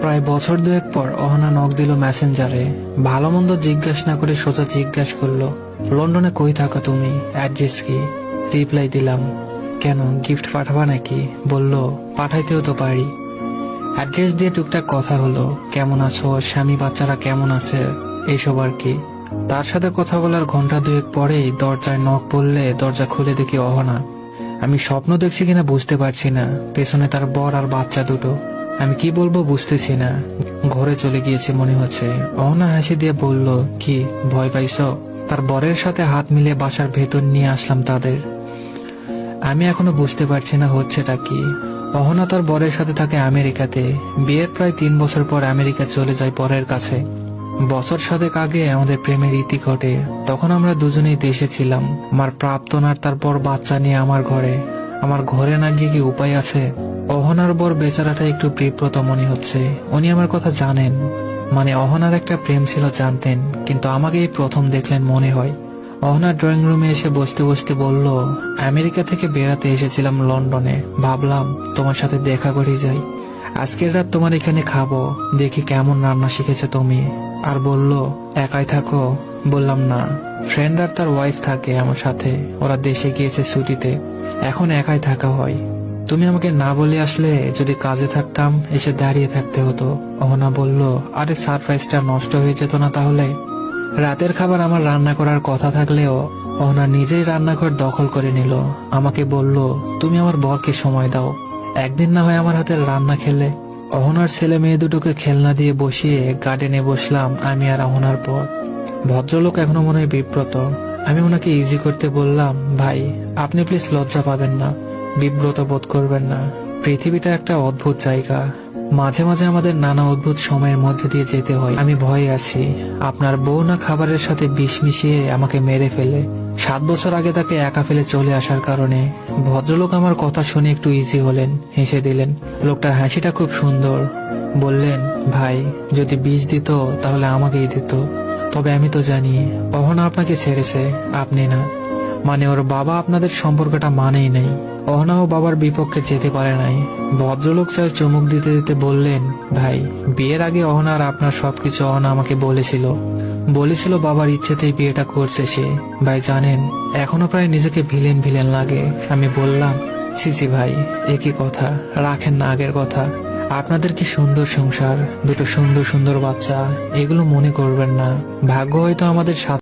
প্রায় বছর দুয়েক পর অহনা নক দিল মেসেঞ্জারে। ভালো মন্দ জিজ্ঞাসা না করে সোজা জিজ্ঞাসা করলো, লন্ডনে কই থাকো তুমি, অ্যাড্রেস কি? রিপ্লাই দিলাম, কেন গিফট পাঠাবা নাকি? বলল, পাঠাইতেও তো পারি। অ্যাড্রেস দিয়ে টুকটাক কথা হলো, কেমন আছো, স্বামী বাচ্চারা কেমন আছে, এইসব আর কি। তার সাথে কথা বলার ঘন্টা দুয়েক পরেই দরজায় নক পড়লে দরজা খুলে দেখি অহনা। আমি স্বপ্ন দেখছি কিনা বুঝতে পারছি না, পেছনে তার বর আর বাচ্চা দুটো। আমি কি বলবো বুঝতেছি না, ঘরে চলে গিয়েছে মনে হচ্ছে। অহনা হাসি দিয়ে বলল, কি ভয় পাইছ? তার বরের সাথে হাত মিলিয়ে বাসার ভেতর নিয়ে আসলাম তাদের। আমি এখনো বুঝতে পারছি না হচ্ছেটা কি। অহনা তার বরের সাথে থাকে আমেরিকাতে। বিয়ের প্রায় 3 বছর পর আমেরিকা চলে যায় বরের কাছে। বছর সাতেক আগে আমাদের প্রেমের ইতি ঘটে। তখন আমরা দুজনেই দেশে ছিলাম। আমার প্রাক্তন আর তারপর বাচ্চা নিয়ে আমার ঘরে না গিয়ে কি উপায় আছে? অহনার বর বেচারাটা একটু বিব্রত মনে হচ্ছে। উনি আমার কথা জানেন, মানে অহনার একটা প্রেম ছিল জানতেন, কিন্তু আমাকে এই প্রথম দেখলেন মনে হয়। অহনা ড্রয়িং রুমে এসে বসতে বসতে বলল, আমেরিকা থেকে বেড়াতে এসেছিলাম লন্ডনে, ভাবলাম তোমার সাথে দেখা করে যাই। আজকের রাত তোমার এখানে খাবো, দেখি কেমন রান্না শিখেছো তুমি। আর বলল, একাই থাকো? বললাম না, ফ্রেন্ড আর তার ওয়াইফ থাকে আমার সাথে, ওরা দেশে গিয়েছে ছুটিতে, এখন একাই থাকা হয়। তুমি আমাকে না বলে আসলে, যদি কাজে থাকতাম এসে দাঁড়িয়ে থাকতে হতো। অহনা বলল, আরে সারপ্রাইজটা নষ্ট হয়ে যেত না তাহলে? রাতের খাবার আমার রান্না করার কথা থাকলেও অহনা নিজেই রান্নাঘর দখল করে নিল। আমাকে বলল, তুমি আমার বরকে সময় দাও, একদিন না হয় আমার হাতের রান্না খেলে। অহনার ছেলে মেয়ে দুটোকে খেলনা দিয়ে বসিয়ে গার্ডেনে বসলাম আমি আর অহনার পর। ভদ্রলোক এখনো মনে হয় বিব্রত। আমি ওনাকে ইজি করতে বললাম, ভাই আপনি প্লিজ লজ্জা পাবেন না, বিব্রত বোধ করবেন না। পৃথিবীটা একটা অদ্ভুত জায়গা, মাঝে মাঝে আমাদের নানা অদ্ভুত সময়ের মধ্যে দিয়ে যেতে হয়। আমি ভয়ে আছি আপনার বউ না খাবারের সাথে বিষ মিশিয়ে আমাকে মেরে ফেলে। 7 বছর আগে তাকে একা ফেলে চলে আসার কারণে। ভদ্রলোক আমার কথা শুনে একটু ইজি হলেন, হেসে দিলেন। লোকটার হাসিটা খুব সুন্দর। বললেন, ভাই যদি বিষ দিত তাহলে আমাকেই দিত। তবে আমি তো জানি অহনা আপনাকে ছেড়েছে, আপনি না। মানে ওর বাবা আপনাদের সম্পর্কটা মানেই নাই। অহনাও বাবার বিপক্ষে যেতে পারে নাই। ভদ্রলোক চায় চুমুক দিতে দিতে বললেন, ভাই বিয়ের আগে অহনা আর আপনার সবকিছু অহনা আমাকে বলেছিল বাবার ইচ্ছেতেই বিয়েটা করছে সে। ভাই জানেন, এখনো প্রায় নিজেকে ভিলেন ভিলেন লাগে। আমি বললাম, ছি ভাই, একই কথা, রাখেন না আগের কথা। আপনাদের কি সুন্দর সংসার, দুটো সুন্দর সুন্দর বাচ্চা, এগুলো মনে করবেন না। ভাগ্য হয়তো আমাদের সাথে